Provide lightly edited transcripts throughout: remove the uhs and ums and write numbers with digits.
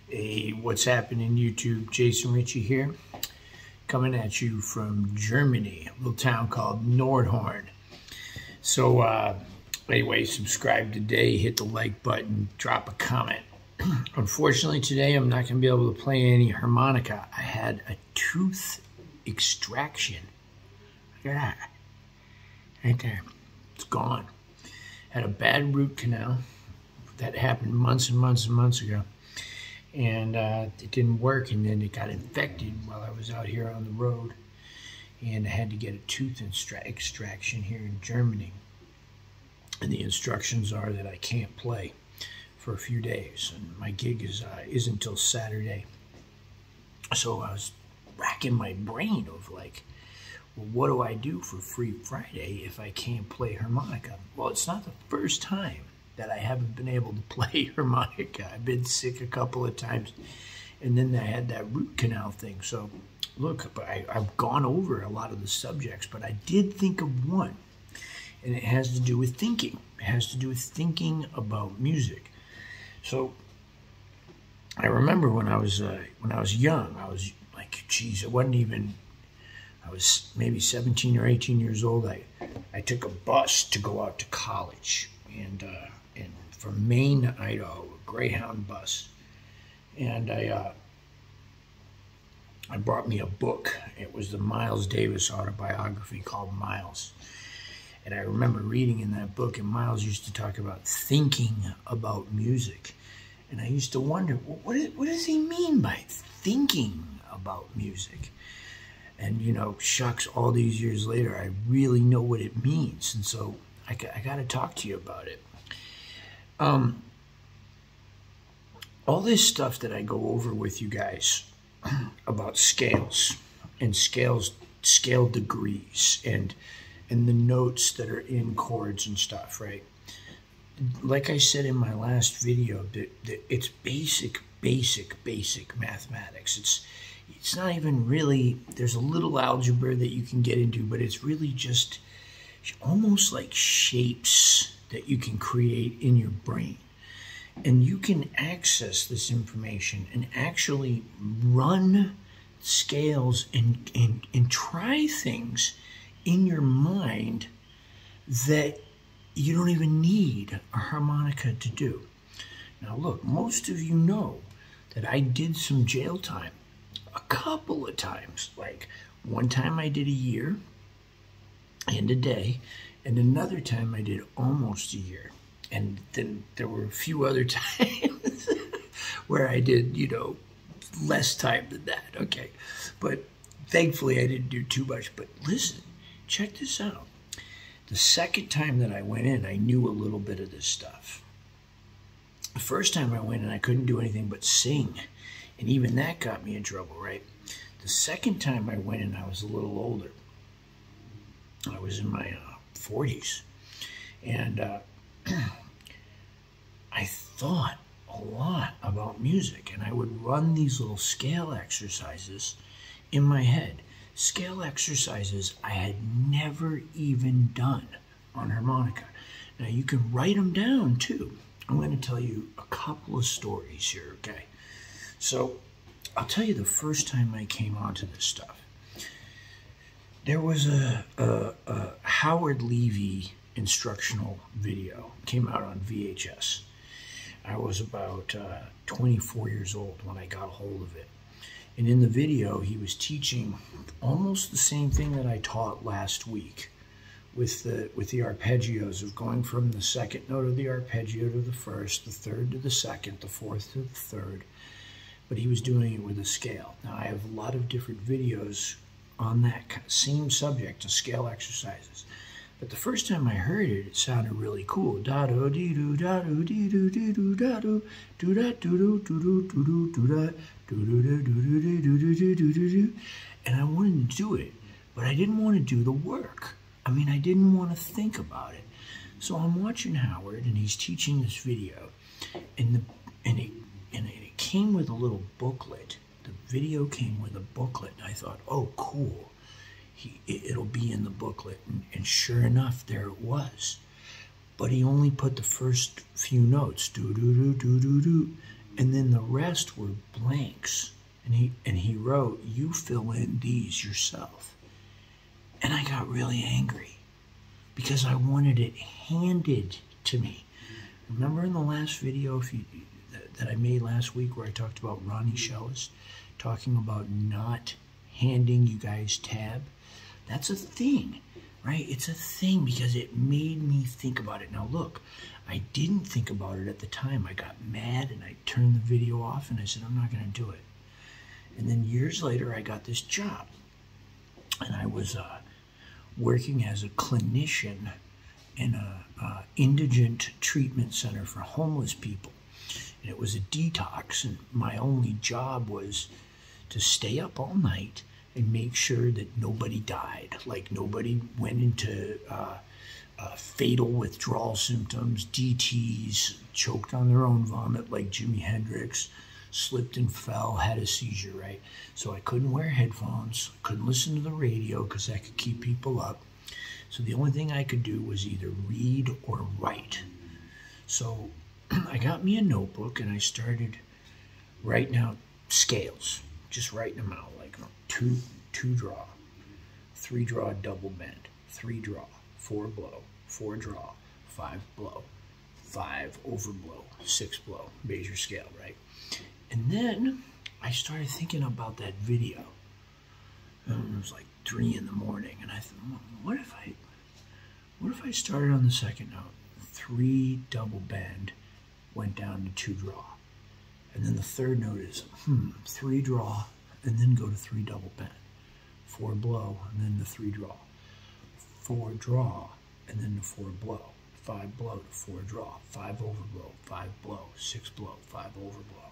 Hey, what's happening, YouTube? Jason Ricci here, coming at you from Germany, a little town called Nordhorn. So, anyway, subscribe today, hit the like button, drop a comment. Unfortunately, today I'm not going to be able to play any harmonica. I had a tooth extraction. Look at that. Right there. It's gone. Had a bad root canal. That happened months and months and months ago. And it didn't work, and then it got infected while I was out here on the road, and I had to get a tooth extraction here in Germany, and the instructions are that I can't play for a few days, and my gig isn't until Saturday. So I was racking my brain of like, well, what do I do for Free Friday if I can't play harmonica? Well, it's not the first time that I haven't been able to play harmonica. I've been sick a couple of times, and then I had that root canal thing. So look, I've gone over a lot of the subjects, but I did think of one, and it has to do with thinking. It has to do with thinking about music. So I remember when I was young, I was like, geez, I was maybe 17 or 18 years old. I took a bus to go out to college, and from Maine to Idaho, a Greyhound bus. And I brought me a book. It was the Miles Davis autobiography called Miles. And I remember reading in that book, and Miles used to talk about thinking about music. And I used to wonder, well, what does he mean by thinking about music? And, you know, shucks, all these years later, I really know what it means. And so I got to talk to you about it. All this stuff that I go over with you guys about scales and scale degrees and the notes that are in chords and stuff, right? Like I said in my last video, it's basic mathematics. It's not even really, there's a little algebra that you can get into, but it's really just almost like shapes that you can create in your brain. And you can access this information and actually run scales and try things in your mind that you don't even need a harmonica to do. Now look, most of you know that I did some jail time a couple of times. Like one time I did a year and a day, and another time I did almost a year. And then there were a few other times where I did, you know, less time than that. Okay. But thankfully I didn't do too much. But listen, check this out. The second time that I went in, I knew a little bit of this stuff. The first time I went in, I couldn't do anything but sing. And even that got me in trouble, right? The second time I went in, I was a little older. I was in my 40s. And I thought a lot about music. And I would run these little scale exercises in my head. Scale exercises I had never even done on harmonica. Now, you can write them down, too. I'm going to tell you a couple of stories here, okay? So, I'll tell you the first time I came onto this stuff. There was a Howard Levy instructional video. It came out on VHS. I was about 24 years old when I got a hold of it. And in the video, he was teaching almost the same thing that I taught last week with the arpeggios of going from the second note of the arpeggio to the first, the third to the second, the fourth to the third. But he was doing it with a scale. Now, I have a lot of different videos on that same subject of scale exercises. But the first time I heard it, it sounded really cool. Da do dee do da do dee do dee do da do do da do do do do do do da do do do do do do do do do do. And I wanted to do it, but I didn't want to do the work. I mean, I didn't want to think about it. So I'm watching Howard, and he's teaching this video, and it came with a little booklet. The video came with a booklet, and I thought, oh, cool. It'll be in the booklet, and sure enough, there it was. But he only put the first few notes, do do do do do do, And then the rest were blanks. And he wrote, "You fill in these yourself." And I got really angry because I wanted it handed to me. Remember in the last video that I made last week where I talked about Ronnie Shellis talking about not handing you guys tab? That's a thing, right? It's a thing because it made me think about it. Now look, I didn't think about it at the time. I got mad and I turned the video off and I said, I'm not going to do it. And then years later, I got this job. And I was working as a clinician in a indigent treatment center for homeless people. And it was a detox. And my only job was to stay up all night and make sure that nobody died. Like nobody went into fatal withdrawal symptoms, DTs, choked on their own vomit like Jimi Hendrix, slipped and fell, had a seizure, right? So I couldn't wear headphones, couldn't listen to the radio because that could keep people up. So the only thing I could do was either read or write. So I got me a notebook and I started writing out scales, just writing them out, like two draw, 3 draw double bend, 3 draw, 4 blow, 4 draw, 5 blow, 5 overblow, 6 blow, major scale, right? And then I started thinking about that video. And it was like 3 in the morning, and I thought, what if I started on the second note, 3 double bend, went down to 2 draw, and then the third note is 3 draw, and then go to 3 double bend, 4 blow, and then the 3 draw, 4 draw, and then the 4 blow, 5 blow to 4 draw, 5 overblow, 5 blow, 6 blow, 5 overblow.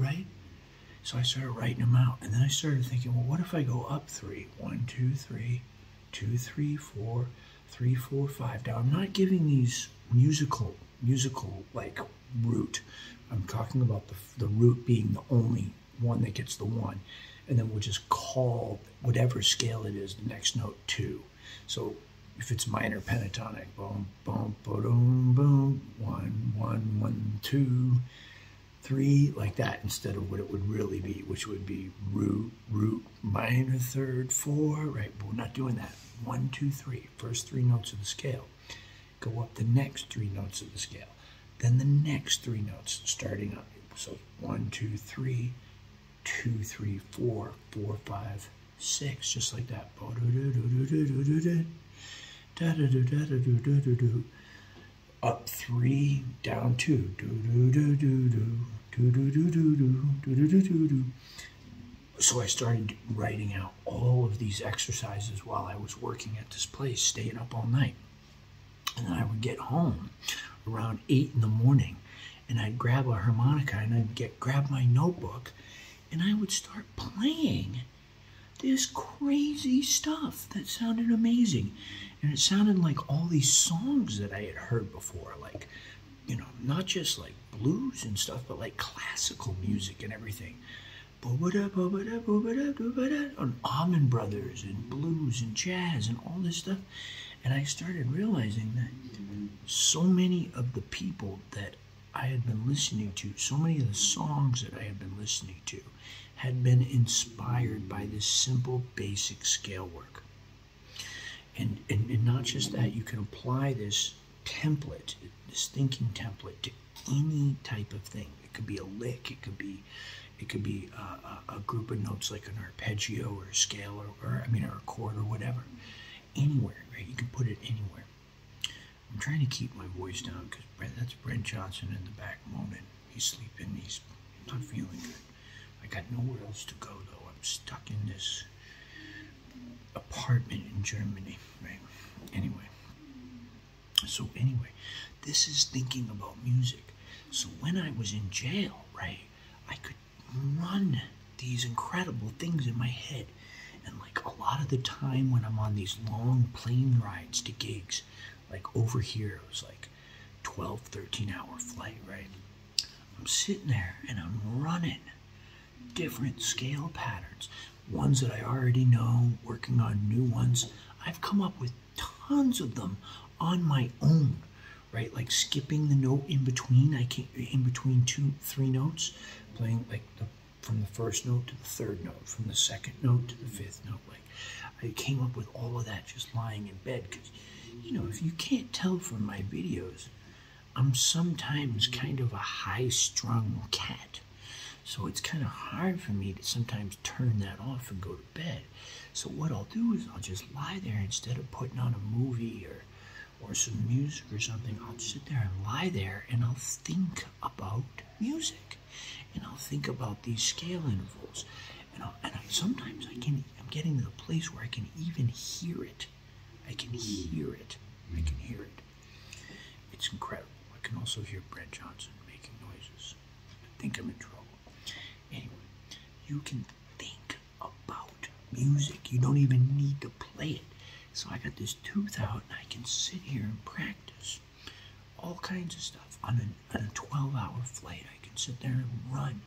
Right? So I started writing them out, and then I started thinking, well, what if I go up 3? 1, 2, 3, 2, 3, 4, 3, 4, 5. Now I'm not giving these musical like root. I'm talking about the root being the only one that gets the 1, and then we'll just call whatever scale it is the next note 2. So if it's minor pentatonic, boom, boom, boom, boom, 1, 1, 1, 2, 3, like that, instead of what it would really be, which would be root, minor third, 4, right? But we're not doing that. 1, 2, 3, first 3 notes of the scale. Go up the next 3 notes of the scale. Then the next 3 notes, starting up. So 1, 2, 3, 2, 3, 4, 4, 5, 6, just like that. Up 3, down 2. So I started writing out all of these exercises while I was working at this place, staying up all night. And then I would get home around 8 in the morning, and I'd grab a harmonica and I'd grab my notebook, and I would start playing this crazy stuff that sounded amazing. And it sounded like all these songs that I had heard before, like, you know, not just like blues and stuff, but like classical music and everything. On Allman Brothers and blues and jazz and all this stuff. And I started realizing that so many of the people that I had been listening to, so many of the songs that I had been listening to, had been inspired by this simple, basic scale work. And not just that, you can apply this template, this thinking template, to any type of thing. It could be a lick, it could be a group of notes like an arpeggio or a scale or a chord or whatever. Anywhere, right? You can put it anywhere. I'm trying to keep my voice down because that's Brent Johnson in the back moaning. He's sleeping. He's not feeling good. I got nowhere else to go, though. I'm stuck in this apartment in Germany, right? Anyway, this is thinking about music. So when I was in jail, right, I could run these incredible things in my head. And like a lot of the time when I'm on these long plane rides to gigs, like over here, it was like 12, 13-hour flight, right? I'm sitting there and I'm running different scale patterns, ones that I already know, working on new ones. I've come up with tons of them on my own, right? Like skipping the note in between. I can't, in between 2-3 notes, playing like from the first note to the third note, from the second note to the fifth note. Like I came up with all of that just lying in bed because, you know, if you can't tell from my videos, I'm sometimes kind of a high-strung cat. So it's kind of hard for me to sometimes turn that off and go to bed. So what I'll do is I'll just lie there instead of putting on a movie or some music or something. I'll just sit there and lie there and I'll think about music. And I'll think about these scale intervals. And sometimes I'm getting to the place where I can even hear it. I can hear it. It's incredible. I can also hear Brent Johnson making noises. I think I'm in trouble. Anyway, you can think about music. You don't even need to play it. So I got this tooth out and I can sit here and practice all kinds of stuff. On a 12-hour flight, I can sit there and run.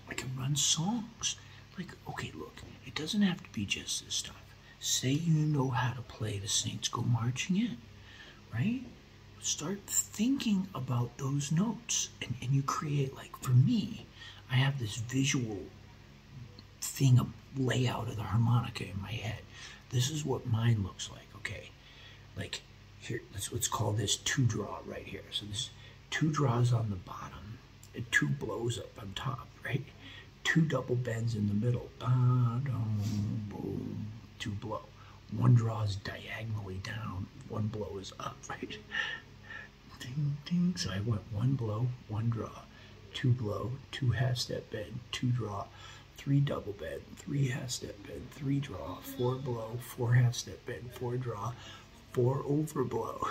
I can run songs. Like, okay, look, it doesn't have to be just this stuff. Say you know how to play The Saints Go Marching In, right? Start thinking about those notes. And you create, like, for me, I have this visual thing, a layout of the harmonica in my head. This is what mine looks like, okay? Like, here, let's call this 2-draw right here. So this 2 draws on the bottom, and 2 blows up on top, right? 2 double bends in the middle. Ba-dum, boom, 2 blow. 1 draws diagonally down, 1 blow is up, right? Ding, ding. So I went 1 blow, 1 draw, 2 blow, 2 half-step bend, 2 draw, 3 double bend, 3 half-step bend, 3 draw, 4 blow, 4 half-step bend, 4 draw, 4 overblow,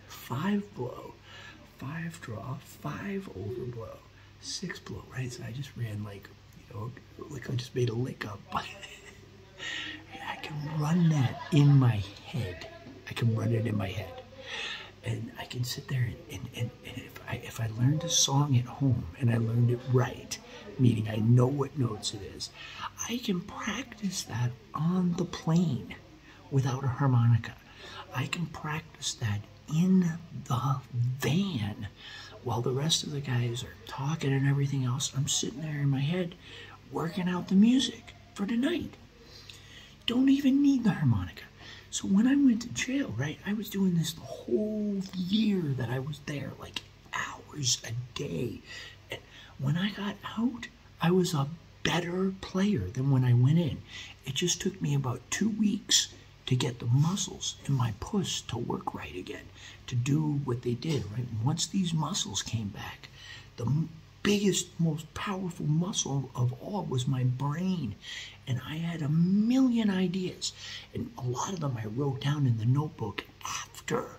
5 blow, 5 draw, 5 overblow, 6 blow, right? So I just ran like, you know, like I just made a lick up. I can run that in my head. I can run it in my head. And I can sit there and if I learned a song at home and I learned it right, meaning I know what notes it is, I can practice that on the plane without a harmonica. I can practice that in the van while the rest of the guys are talking and everything else. I'm sitting there in my head working out the music for the night. Don't even need the harmonica. So when I went to jail, right, I was doing this the whole year that I was there, like hours a day. And when I got out, I was a better player than when I went in. It just took me about 2 weeks to get the muscles in my puss to work right again, to do what they did, right? Once these muscles came back, the biggest, most powerful muscle of all was my brain. And I had a million ideas. And a lot of them I wrote down in the notebook after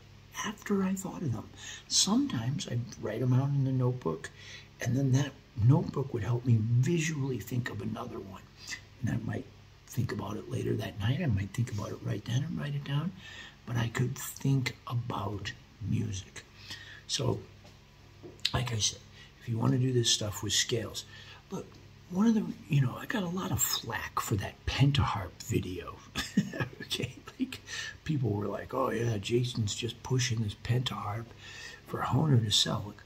I thought of them. Sometimes I'd write them out in the notebook, and then that notebook would help me visually think of another one. And I might think about it later that night. I might think about it right then and write it down. But I could think about music. So, like I said, if you want to do this stuff with scales, look, one of the, you know, I got a lot of flack for that pentaharp video. Okay, like people were like, oh yeah, Jason's just pushing this pentaharp for Hohner to sell. Look,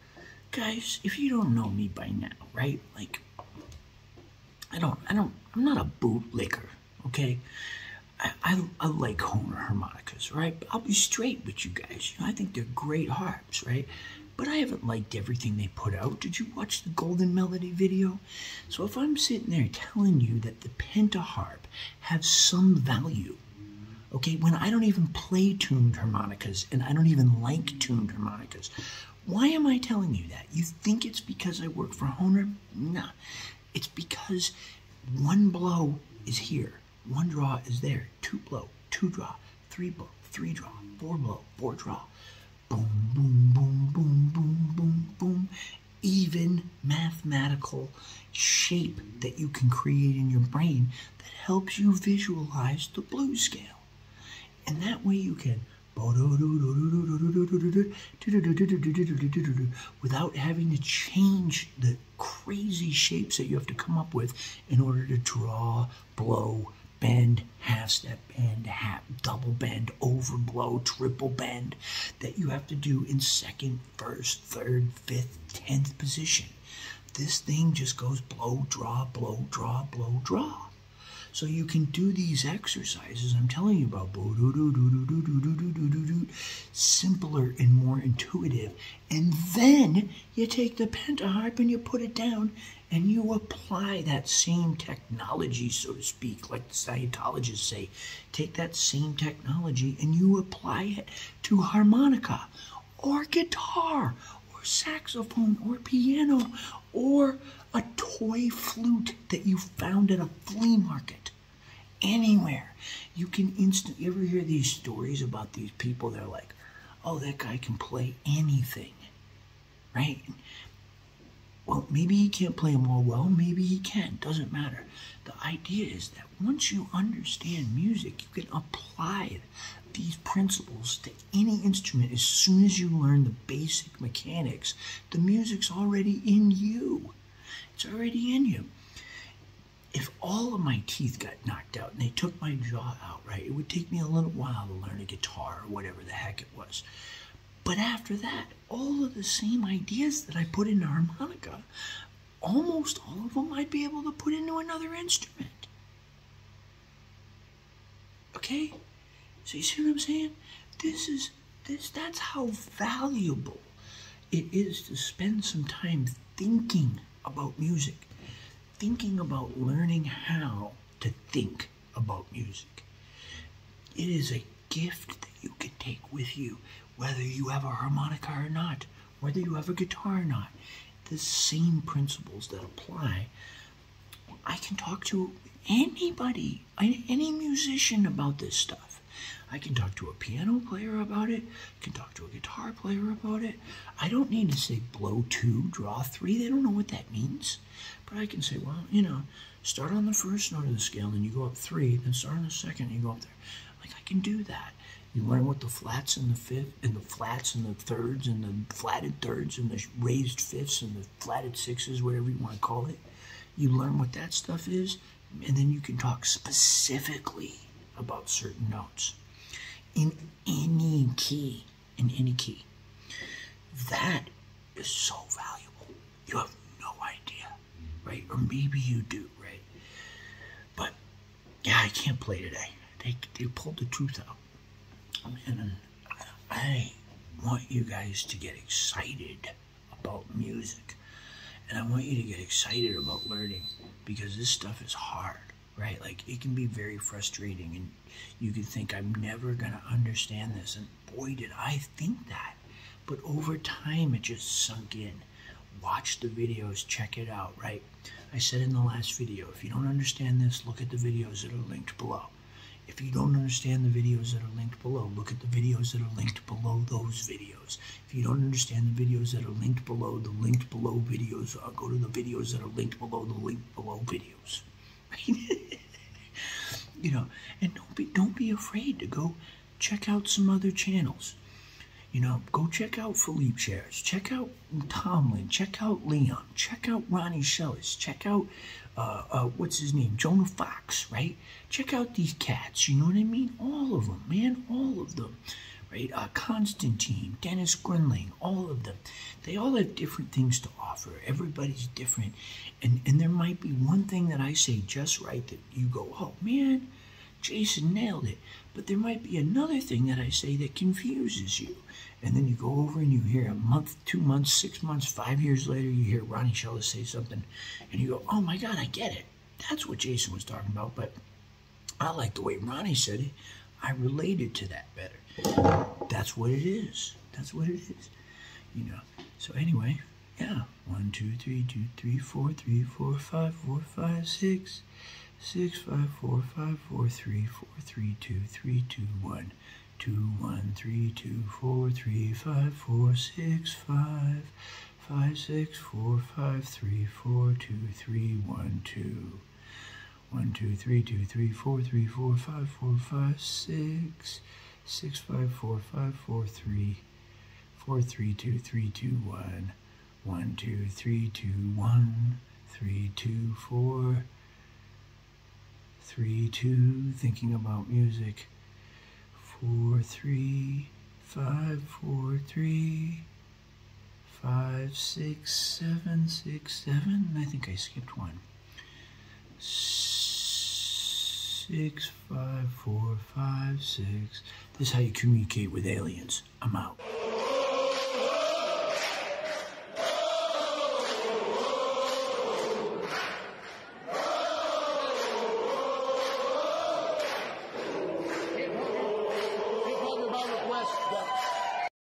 guys, if you don't know me by now, right? Like, I'm not a bootlicker, okay? I like Hohner harmonicas, right? But I'll be straight with you guys. You know, I think they're great harps, right? But I haven't liked everything they put out. Did you watch the Golden Melody video? So if I'm sitting there telling you that the pentaharp has some value, okay, when I don't even play tuned harmonicas and I don't even like tuned harmonicas, why am I telling you that? You think it's because I work for Hohner? Nah, it's because 1 blow is here, 1 draw is there, 2 blow, 2 draw, 3 blow, 3 draw, 4 blow, 4 draw. Boom, boom, boom, boom, boom, boom, boom. Even mathematical shape that you can create in your brain that helps you visualize the blues scale. And that way you can without having to change the crazy shapes that you have to come up with in order to draw, blow, bend, half step bend, double bend, overblow, triple bend that you have to do in second, first, third, fifth, 10th position. This thing just goes blow, draw, blow, draw, blow, draw. So you can do these exercises I'm telling you about, simpler and more intuitive. And then you take the pentaharp and you put it down and you apply that same technology, so to speak, like the Scientologists say. Take that same technology and you apply it to harmonica or guitar or saxophone or piano or a toy flute that you found at a flea market. Anywhere. You can instantly, you ever hear these stories about these people? They're like, oh, that guy can play anything, right? Well, maybe he can't play them all well, maybe he can, doesn't matter. The idea is that once you understand music, you can apply these principles to any instrument. As soon as you learn the basic mechanics, the music's already in you. It's already in you. If all of my teeth got knocked out and they took my jaw out, right, it would take me a little while to learn a guitar or whatever the heck it was. But after that, all of the same ideas that I put into harmonica, almost all of them I'd be able to put into another instrument. Okay? So you see what I'm saying? That's how valuable it is to spend some time thinking about music. Thinking about learning how to think about music. It is a gift that you can take with you, whether you have a harmonica or not, whether you have a guitar or not. The same principles that apply. I can talk to anybody, any musician about this stuff. I can talk to a piano player about it. I can talk to a guitar player about it. I don't need to say blow 2, draw 3. They don't know what that means. But I can say, well, you know, start on the first note of the scale, and you go up 3, then start on the second, and you go up there. Like, I can do that. You learn what the flats and the fifth, and the flats and the thirds, and the flatted thirds, and the raised fifths, and the flatted sixes, whatever you want to call it. You learn what that stuff is, and then you can talk specifically about certain notes. In any key, that is so valuable. You have no idea, right? Or maybe you do, right? But yeah, I can't play today. They pulled the tooth out, and I want you guys to get excited about music, and I want you to get excited about learning, because this stuff is hard. Right? Like, it can be very frustrating, and you can think, I'm never going to understand this. And boy, did I think that. But over time, it just sunk in. Watch the videos, check it out, right? I said in the last video, if you don't understand this, look at the videos that are linked below. If you don't understand the videos that are linked below, look at the videos that are linked below those videos. If you don't understand the videos that are linked below the linked below videos, go to the videos that are linked below the linked below videos. You know, and don't be afraid to go check out some other channels. You know, go check out Philippe Shares, check out Tomlin, check out Leon, check out Ronnie Shellis, check out what's his name, Jonah Fox, right? Check out these cats, you know what I mean? All of them, man, all of them, right? Constantine, Dennis Grunling, all of them. They all have different things to offer. Everybody's different. And there might be one thing that I say just right that you go, oh, man, Jason nailed it. But there might be another thing that I say that confuses you. And then you go over and you hear a month, 2 months, 6 months, 5 years later, you hear Ronnie Shellis say something, and you go, oh, my God, I get it. That's what Jason was talking about, but I like the way Ronnie said it. I related to that better. That's what it is. That's what it is. You know. So anyway, yeah. 1, 2, 3, 2, 3, 4, 3, 4, 5, 4, 5, 6, 6, 5, 4, 5, 4, 3, 4, 3, 2, 3, 2, 1, 2, 1, 3, 2, 4, 3, 5, 4, 6, 5, 5, 6, 4, 5, 3, 4, 2, 3, 1, 2. 1, 2, 3, 2, 3, 4, 3, 4, 5, 4, 5, 6, 6, 5, 4, 5, 4, 3, 4, 3, 2, 3, 2, 1, 1, 2, 3, 2, 1, 3, 2, 4, 3, 2, thinking about music. 4, 3, 5, 4, 3, 5, 6, 7, 6, 7. I think I skipped one. 6, 5, 4, 5, 6. This is how you communicate with aliens. I'm out.